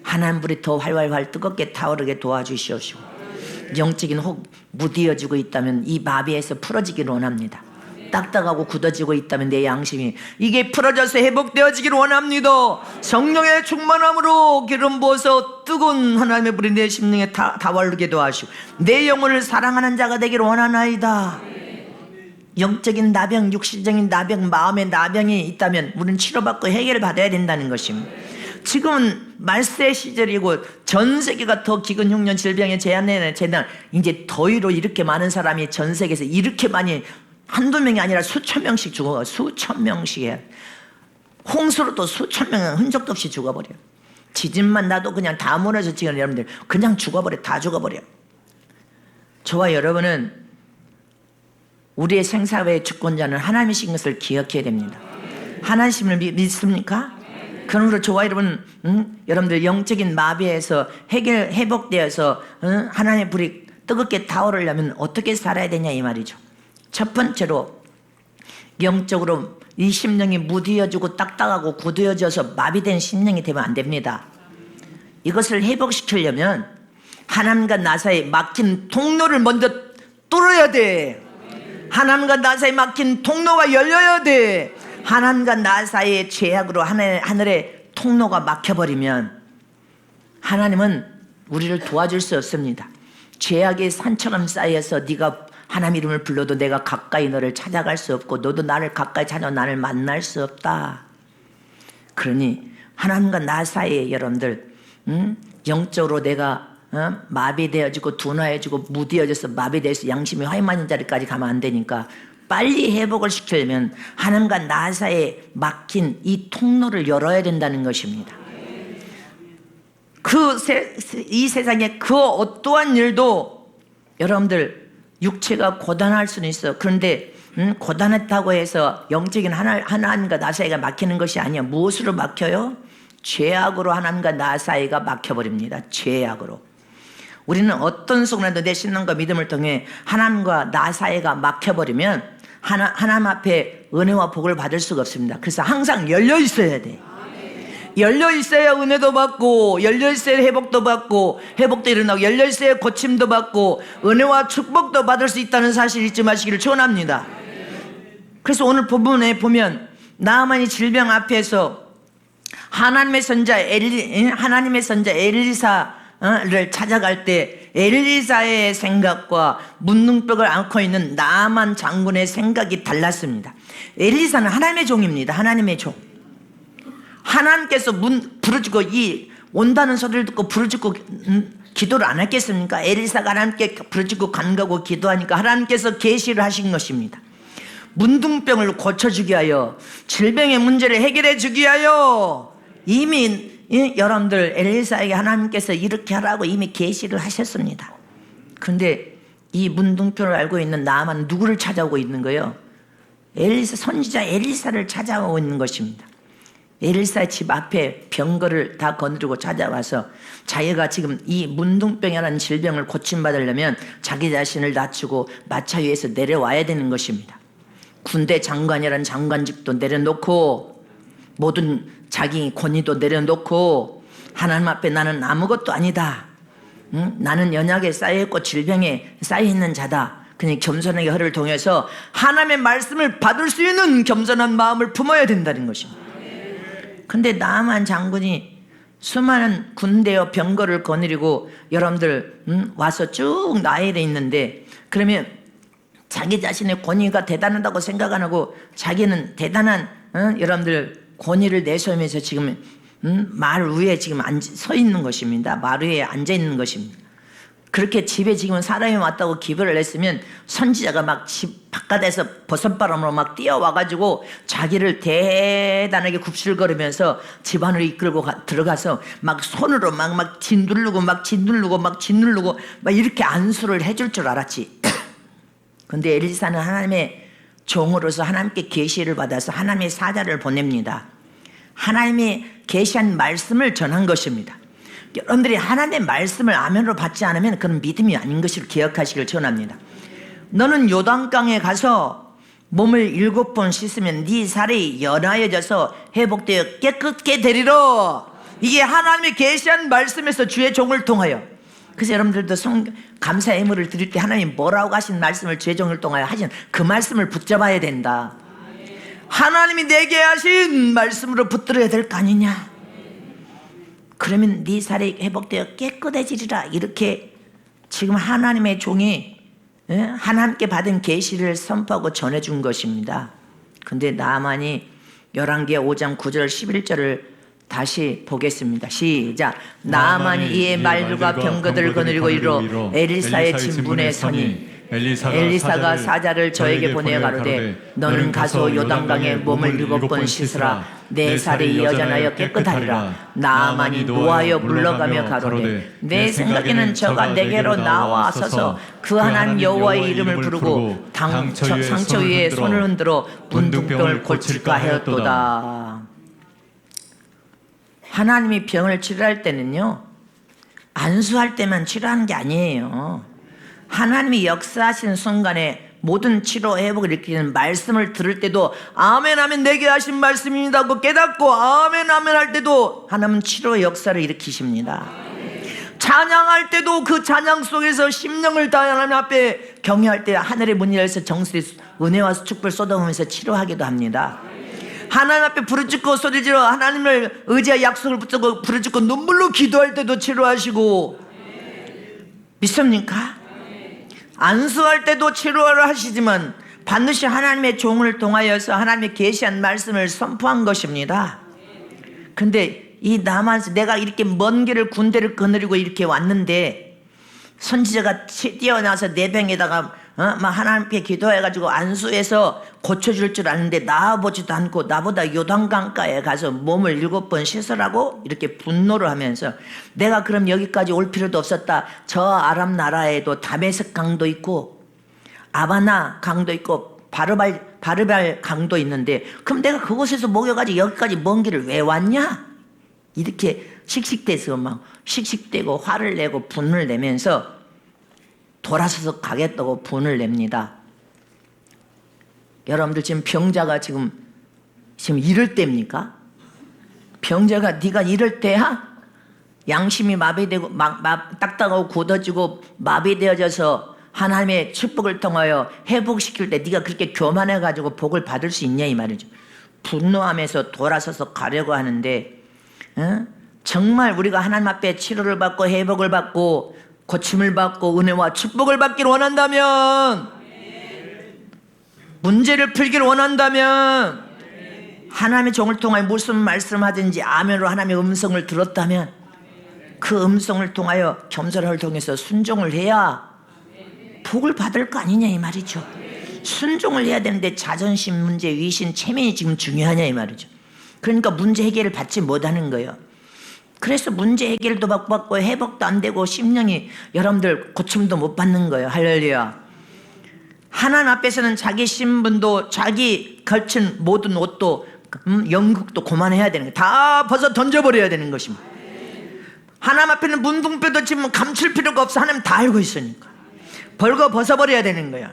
하나님 불이 더 활활활 뜨겁게 타오르게 도와주시옵시고, 영적인 혹 무디어지고 있다면 이 마비에서 풀어지기를 원합니다. 딱딱하고 굳어지고 있다면 내 양심이 이게 풀어져서 회복되어지기를 원합니다. 성령의 충만함으로 기름 부어서 뜨거운 하나님의 불이 내 심령에 타오르게 도와주시고 내 영혼을 사랑하는 자가 되기를 원하나이다. 영적인 나병, 육신적인 나병, 마음의 나병이 있다면 우리는 치료받고 해결을 받아야 된다는 것입니다. 지금은 말세 시절이고 전 세계가 더 기근 흉년 질병의 재난 이제 더위로 이렇게 많은 사람이 전 세계에서 이렇게 많이 한두 명이 아니라 수천 명씩 죽어. 수천 명씩이에요. 홍수로도 수천 명은 흔적도 없이 죽어버려. 지진만 나도 그냥 다 무너져. 지금 여러분들 그냥 죽어버려. 다 죽어버려. 저와 여러분은 우리의 생사의 주권자는 하나님이신 것을 기억해야 됩니다. 하나님을 믿습니까? 그러므로 저와 여러분, 여러분들 영적인 마비에서 회복되어서 하나님의 불이 뜨겁게 타오르려면 어떻게 살아야 되냐 이 말이죠. 첫 번째로 영적으로 이 심령이 무디어지고 딱딱하고 굳어져서 마비된 심령이 되면 안 됩니다. 이것을 회복시키려면 하나님과 나 사이에 막힌 통로를 먼저 뚫어야 돼. 하나님과 나 사이에 막힌 통로가 열려야 돼. 하나님과 나 사이의 죄악으로 하늘의 통로가 막혀버리면 하나님은 우리를 도와줄 수 없습니다. 죄악의 산처럼 쌓여서 네가 하나님 이름을 불러도 내가 가까이 너를 찾아갈 수 없고 너도 나를 가까이 찾아 나를 만날 수 없다. 그러니 하나님과 나 사이에 여러분들 영적으로 내가 마비되어지고 둔화해지고 무디어져서 마비돼서 양심이 화인맞은 자리까지 가면 안 되니까 빨리 회복을 시키려면 하나님과 나 사이에 막힌 이 통로를 열어야 된다는 것입니다. 이 세상에 그 어떠한 일도 여러분들 육체가 고단할 수는 있어. 그런데 고단했다고 해서 영적인 하나님과 나 사이가 막히는 것이 아니야. 무엇으로 막혀요? 죄악으로 하나님과 나 사이가 막혀버립니다. 죄악으로. 우리는 어떤 순간에도 내 신앙과 믿음을 통해 하나님과 나 사이가 막혀버리면 하나님 앞에 은혜와 복을 받을 수가 없습니다. 그래서 항상 열려 있어야 돼. 열려 있어야 은혜도 받고, 열려 있어야 회복도 받고, 회복도 일어나고, 열려 있어야 고침도 받고, 은혜와 축복도 받을 수 있다는 사실을 잊지 마시기를 축원합니다. 그래서 오늘 본문에 보면 나아만이 질병 앞에서 하나님의 선자 엘리사를 찾아갈 때 엘리사의 생각과 문둥병을 앓고 있는 나아만 장군의 생각이 달랐습니다. 엘리사는 하나님의 종입니다. 하나님의 종. 하나님께서 부르짖고 온다는 소리를 듣고 부르짖고 기도를 안 했겠습니까? 엘리사가 하나님께 부르짖고 간가고 기도하니까 하나님께서 계시를 하신 것입니다. 문둥병을 고쳐주기 위하여, 질병의 문제를 해결해 주기 위하여 이미 여러분들 엘리사에게 하나님께서 이렇게 하라고 이미 계시를 하셨습니다. 그런데 이 문둥병을 알고 있는 나아만 누구를 찾아오고 있는 거예요? 선지자 엘리사를 찾아오고 있는 것입니다. 엘리사의 집 앞에 병거를 다 거느리고 찾아와서 자기가 지금 이 문둥병이라는 질병을 고침받으려면 자기 자신을 낮추고 마차 위에서 내려와야 되는 것입니다. 군대 장관이라는 장관직도 내려놓고 모든 자기 권위도 내려놓고 하나님 앞에 나는 아무것도 아니다. 나는 연약에 쌓여있고 질병에 쌓여있는 자다. 그냥 겸손하게 허를 통해서 하나님의 말씀을 받을 수 있는 겸손한 마음을 품어야 된다는 것입니다. 근데 나아만 장군이 수많은 군대와 병거를 거느리고 여러분들 와서 쭉 나열해 있는데, 그러면 자기 자신의 권위가 대단하다고 생각 안 하고 자기는 대단한 여러분들 권위를 내세우면서 지금 말 위에 지금 서 있는 것입니다. 말 위에 앉아 있는 것입니다. 그렇게 집에 지금 사람이 왔다고 기별을 했으면 선지자가 막 집 바깥에서 버선바람으로 막 뛰어와가지고 자기를 대단하게 굽실거리면서 집 안으로 이끌고 들어가서 막 손으로 막 짓누르고 막 이렇게 안수를 해줄 줄 알았지. 근데 엘리사는 하나님의 종으로서 하나님께 계시를 받아서 하나님의 사자를 보냅니다. 하나님의 계시한 말씀을 전한 것입니다. 여러분들이 하나님의 말씀을 아멘으로 받지 않으면 그런 믿음이 아닌 것을 기억하시길 전합니다. 너는 요단강에 가서 몸을 7번 씻으면 네 살이 연하여져서 회복되어 깨끗게 되리라. 이게 하나님의 계시한 말씀에서 주의 종을 통하여. 그래서 여러분들도 감사 예물을 드릴 때 하나님 뭐라고 하신 말씀을 주의 종을 통하여 하신 그 말씀을 붙잡아야 된다. 하나님이 내게 하신 말씀으로 붙들어야 될 거 아니냐. 그러면 네 살이 회복되어 깨끗해지리라. 이렇게 지금 하나님의 종이 하나님께 받은 계시를 선포하고 전해준 것입니다. 근데 나만이 열왕기하 5장 9절 11절을 다시 보겠습니다. 시작. 나만이 이에 말들과 병거들을 거느리고 이르러 엘리사의 진분에 서니 엘리사가 사자를 저에게 보내어 가로되 너는 가서 요단강에 몸을 7번 씻으라. 내 살이 여전하여 깨끗하리라. 나만이 노하여 물러가며 가로되 내 생각에는 저가 내게로 나와서서 그 하나님 여호와의 이름을 부르고 상처 위에 손을 흔들어 문둥병을 고칠까 하였도다. 하나님이 병을 치료할 때는요, 안수할 때만 치료하는 게 아니에요. 하나님이 역사하신 순간에 모든 치료 회복을 일으키는 말씀을 들을 때도 아멘 아멘 내게 하신 말씀입니다 하고 깨닫고 아멘 아멘 할 때도 하나님은 치료의 역사를 일으키십니다. 찬양할 때도 그 찬양 속에서 심령을 다해 하나님 앞에 경외할 때 하늘의 문이 열려서 정수의 은혜와 축복을 쏟아오면서 치료하기도 합니다. 하나님 앞에 부르짖고 소리지러 하나님을 의지하여 약속을 붙잡고 부르짖고 눈물로 기도할 때도 치료하시고, 믿습니까? 안수할 때도 치료를 하시지만 반드시 하나님의 종을 통하여서 하나님의 계시한 말씀을 선포한 것입니다. 근데 이 남한서 내가 이렇게 먼 길을 군대를 거느리고 이렇게 왔는데 선지자가 뛰어나서 내 병에다가 막 하나님께 기도해가지고 안수해서 고쳐줄 줄 아는데 나와보지도 않고 나보다 요단강가에 가서 몸을 7번 씻으라고 이렇게 분노를 하면서 내가 그럼 여기까지 올 필요도 없었다. 저 아람 나라에도 다메섹 강도 있고 아바나 강도 있고 바르발 강도 있는데 그럼 내가 그곳에서 목욕하지 여기까지 먼 길을 왜 왔냐? 이렇게 씩씩대서 막 씩씩대고 화를 내고 분을 내면서 돌아서서 가겠다고 분을 냅니다. 여러분들 지금 병자가 지금 이럴 때입니까? 병자가 네가 이럴 때야? 양심이 마비되고 딱딱하고 굳어지고 마비되어져서 하나님의 축복을 통하여 회복시킬 때 네가 그렇게 교만해가지고 복을 받을 수 있냐 이 말이죠. 분노하면서 돌아서서 가려고 하는데 정말 우리가 하나님 앞에 치료를 받고 회복을 받고 고침을 받고 은혜와 축복을 받기를 원한다면, 문제를 풀기를 원한다면, 하나님의 종을 통하여 무슨 말씀하든지 아멘으로 하나님의 음성을 들었다면 그 음성을 통하여 겸손을 통해서 순종을 해야 복을 받을 거 아니냐 이 말이죠. 순종을 해야 되는데 자존심 문제, 위신, 체면이 지금 중요하냐 이 말이죠. 그러니까 문제 해결을 받지 못하는 거예요. 그래서 문제 해결도 받고 회복도 안 되고 심령이 여러분들 고침도 못 받는 거예요. 할렐루야. 하나님 앞에서는 자기 신분도 자기 걸친 모든 옷도 영국도 고만해야 되는 거예요. 다 벗어 던져버려야 되는 것입니다. 하나님 앞에는 문둥병도 지금 감출 필요가 없어. 하나님 다 알고 있으니까 벌거 벗어버려야 되는 거야.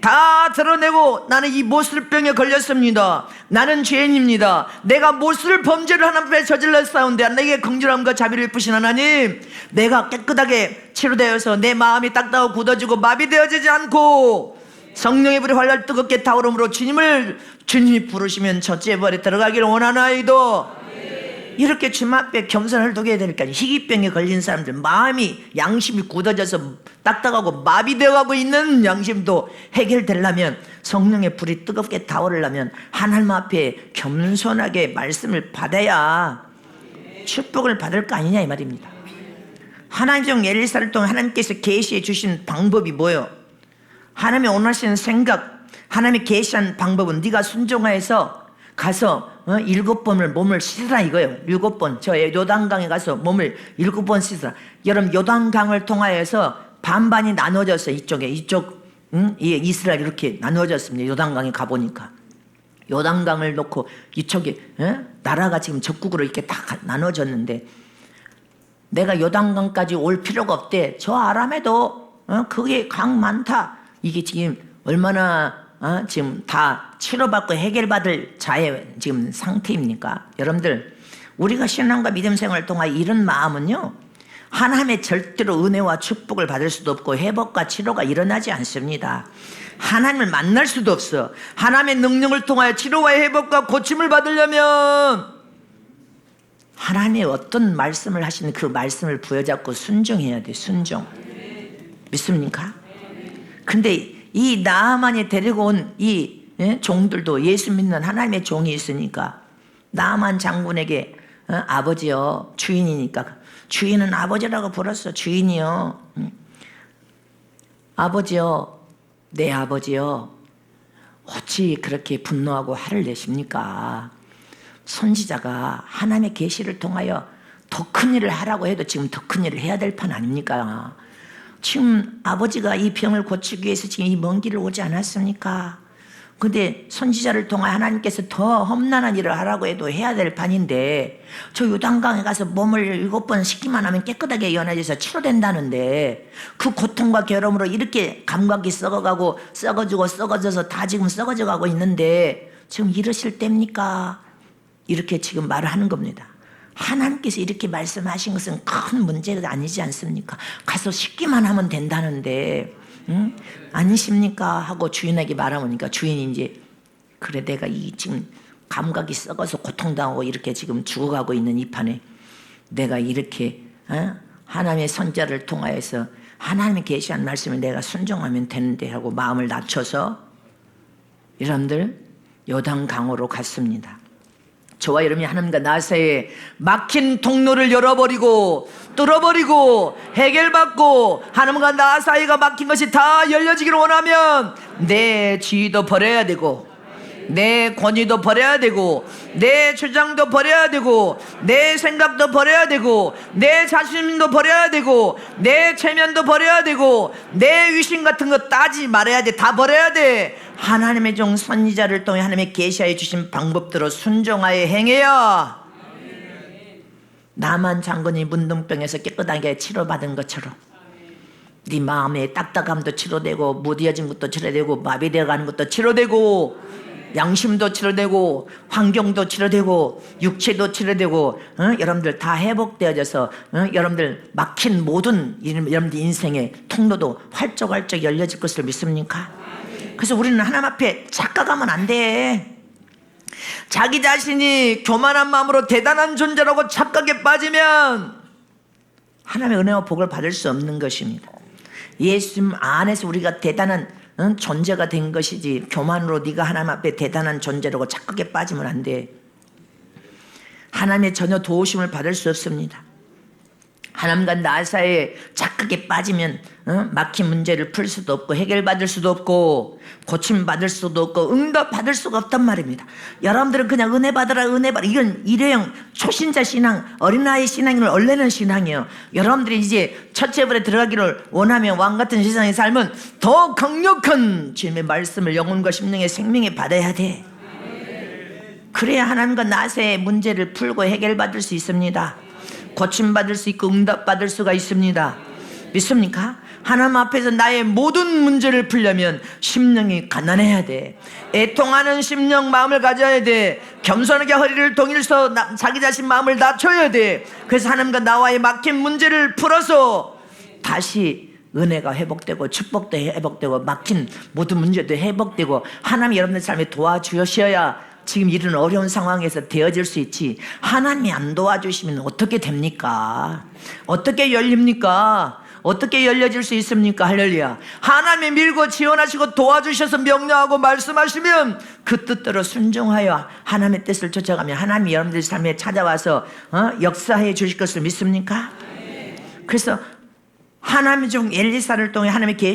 다 드러내고 나는 이 모슬병에 걸렸습니다. 나는 죄인입니다. 내가 모슬 범죄를 하나님 앞에 저질렀사온데 내게 긍휼함과 자비를 베푸신 하나님, 내가 깨끗하게 치료되어서 내 마음이 딱딱하고 굳어지고 마비되어지지 않고 성령의 불이 활활 뜨겁게 타오름으로 주님이 부르시면 첫째 벌에 들어가기를 원하나이도. 이렇게 주님 앞에 겸손을 두게 되니까 희귀병에 걸린 사람들 마음이 양심이 굳어져서 딱딱하고 마비되어가고 있는 양심도 해결되려면, 성령의 불이 뜨겁게 타오르려면 하나님 앞에 겸손하게 말씀을 받아야 축복을 받을 거 아니냐 이 말입니다. 하나님 종 엘리사를 통해 하나님께서 계시해 주신 방법이 뭐예요? 하나님의 원하시는 생각, 하나님의 계시한 방법은 네가 순종하여서 가서 7번을 몸을 씻으라 이거예요. 7번. 저 요단강에 가서 몸을 7번 씻으라. 여러분 요단강을 통하여서 반반이 나눠져서 이쪽 이 이스라엘이 이렇게 나누어졌습니다. 요단강에 가보니까 요단강을 놓고 이쪽에 나라가 지금 적국으로 이렇게 딱 나눠졌는데 내가 요단강까지 올 필요가 없대. 저 아람에도 그게 강 많다. 이게 지금 얼마나 지금 다 치료받고 해결받을 자의 지금 상태입니까? 여러분들, 우리가 신앙과 믿음 생활을 통하여 이런 마음은요, 하나님의 절대로 은혜와 축복을 받을 수도 없고 회복과 치료가 일어나지 않습니다. 하나님을 만날 수도 없어. 하나님의 능력을 통하여 치료와 회복과 고침을 받으려면 하나님의 어떤 말씀을 하시는 그 말씀을 부여잡고 순종해야 돼. 순종. 믿습니까? 근데 이 나아만이 데리고 온 이 종들도 예수 믿는 하나님의 종이 있으니까 나아만 장군에게 아버지요, 주인이니까 주인은 아버지라고 불렀어. 주인이요, 아버지요, 내 아버지요, 어찌 그렇게 분노하고 화를 내십니까? 선지자가 하나님의 계시를 통하여 더 큰 일을 하라고 해도 지금 더 큰 일을 해야 될 판 아닙니까? 지금 아버지가 이 병을 고치기 위해서 지금 이 먼 길을 오지 않았습니까? 근데 선지자를 통해 하나님께서 더 험난한 일을 하라고 해도 해야 될 판인데, 저 요단강에 가서 몸을 7번 씻기만 하면 깨끗하게 연해져서 치료된다는데 그 고통과 괴로움으로 이렇게 감각이 썩어가고 썩어지고 썩어져서 다 지금 썩어져 가고 있는데 지금 이러실 때입니까? 이렇게 지금 말을 하는 겁니다. 하나님께서 이렇게 말씀하신 것은 큰 문제가 아니지 않습니까? 가서 씻기만 하면 된다는데 아니십니까? 하고 주인에게 말하니까 주인이 이제, 그래, 내가 이 지금 감각이 썩어서 고통당하고 이렇게 지금 죽어가고 있는 이 판에 내가 이렇게 하나님의 선자를 통하여서 하나님이 계시한 말씀을 내가 순종하면 되는데 하고 마음을 낮춰서 여러분들 요단강으로 갔습니다. 저와 여러분이 하나님과 나 사이에 막힌 통로를 열어버리고 뚫어버리고 해결받고 하나님과 나 사이가 막힌 것이 다 열려지기를 원하면 내 지위도 버려야 되고 내 권위도 버려야 되고 내 주장도 버려야 되고 내 생각도 버려야 되고 내 자신도 버려야 되고 내 체면도 버려야 되고 내 위신 같은 거 따지 말아야 돼. 다 버려야 돼. 하나님의 종 선지자를 통해 하나님의 계시하여 주신 방법대로 순종하여 행해야 나만 장군이 문둥병에서 깨끗하게 치료받은 것처럼 네 마음의 딱딱함도 치료되고 무뎌진 것도 치료되고 마비되어 가는 것도 치료되고 양심도 치료되고 환경도 치료되고 육체도 치료되고 여러분들 다 회복되어져서 여러분들 막힌 모든 여러분들 인생의 통로도 활짝활짝 열려질 것을 믿습니까? 그래서 우리는 하나님 앞에 착각하면 안 돼. 자기 자신이 교만한 마음으로 대단한 존재라고 착각에 빠지면 하나님의 은혜와 복을 받을 수 없는 것입니다. 예수님 안에서 우리가 대단한 존재가 된 것이지 교만으로 네가 하나님 앞에 대단한 존재라고 착각에 빠지면 안 돼. 하나님의 전혀 도우심을 받을 수 없습니다. 하나님과 나 사이에 착각에 빠지면 막힌 문제를 풀 수도 없고 해결받을 수도 없고 고침받을 수도 없고 응답받을 수가 없단 말입니다. 여러분들은 그냥 은혜 받으라 은혜 받으라, 이건 일회용 초신자 신앙, 어린아이 신앙을 얼레는 신앙이에요. 여러분들이 이제 첫째벌에 들어가기를 원하면 왕같은 세상의 삶은 더 강력한 주님의 말씀을 영혼과 심령의 생명에 받아야 돼. 그래야 하나님과 나 사이의 문제를 풀고 해결받을 수 있습니다. 고침받을 수 있고 응답받을 수가 있습니다. 믿습니까? 하나님 앞에서 나의 모든 문제를 풀려면 심령이 가난해야 돼. 애통하는 심령 마음을 가져야 돼. 겸손하게 허리를 동일서 자기 자신 마음을 낮춰야 돼. 그래서 하나님과 나와의 막힌 문제를 풀어서 다시 은혜가 회복되고 축복도 회복되고 막힌 모든 문제도 회복되고 하나님이 여러분들 삶에 도와주셔야 지금 이런 어려운 상황에서 되어질 수 있지. 하나님이 안 도와주시면 어떻게 됩니까? 어떻게 열립니까? 어떻게 열려질 수 있습니까? 할렐루야. 하나님이 밀고 지원하시고 도와주셔서 명령하고 말씀하시면 그 뜻대로 순종하여 하나님의 뜻을 쫓아가면 하나님이 여러분들 삶에 찾아와서 역사해 주실 것을 믿습니까? 그래서 하나님의 종 엘리사를 통해 하나님의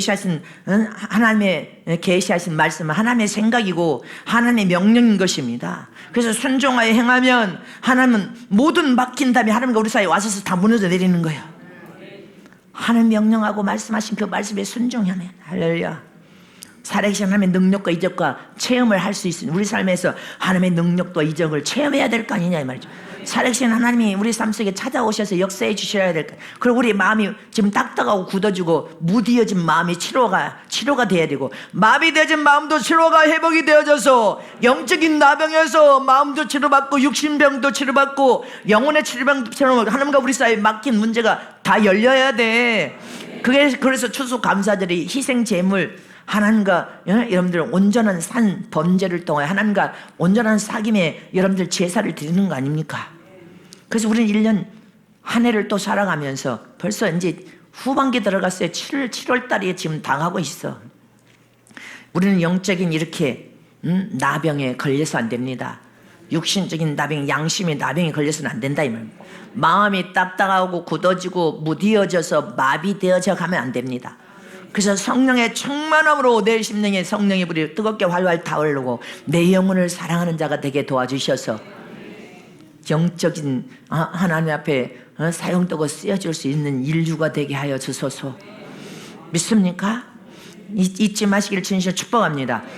계시하신 말씀은 하나님의 생각이고 하나님의 명령인 것입니다. 그래서 순종하여 행하면 하나님은 모든 막힌 담이 하나님과 우리 사이에 와서 다 무너져 내리는 거예요. 하나님 명령하고 말씀하신 그 말씀에 순종하면 할렐루야. 살아계신 하나님의 능력과 이적과 체험을 할 수 있는 우리 삶에서 하나님의 능력과 이적을 체험해야 될 거 아니냐 이 말이죠. 살아계신 하나님이 우리 삶 속에 찾아오셔서 역사해 주셔야 될 거. 그리고 우리 마음이 지금 딱딱하고 굳어지고 무디어진 마음이 치료가 돼야 되고, 마비되어진 마음도 치료가 회복이 되어져서 영적인 나병에서 마음도 치료받고 육신병도 치료받고 영혼의 치료병처럼 하나님과 우리 사이에 막힌 문제가 다 열려야 돼. 그래서 추수감사절이 희생 제물, 하나님과 여러분들 온전한 산 번제를 통해 하나님과 온전한 사귐에 여러분들 제사를 드리는 거 아닙니까? 그래서 우리는 1년 한 해를 또 살아가면서 벌써 이제 후반기 들어갔어요. 7월 달에 지금 당하고 있어. 우리는 영적인 이렇게 나병에 걸려서 안 됩니다. 육신적인 나병, 양심의 나병에 걸려서는 안 된다 이 말입니다. 마음이 딱딱하고 굳어지고 무디어져서 마비되어져 가면 안 됩니다. 그래서 성령의 충만함으로 내 심령에 성령의 불이 뜨겁게 활활 타오르고 내 영혼을 사랑하는 자가 되게 도와주셔서 영적인 하나님 앞에 사용되고 쓰여질 수 있는 인류가 되게 하여 주소서. 믿습니까? 잊지 마시길 진심으로 축복합니다.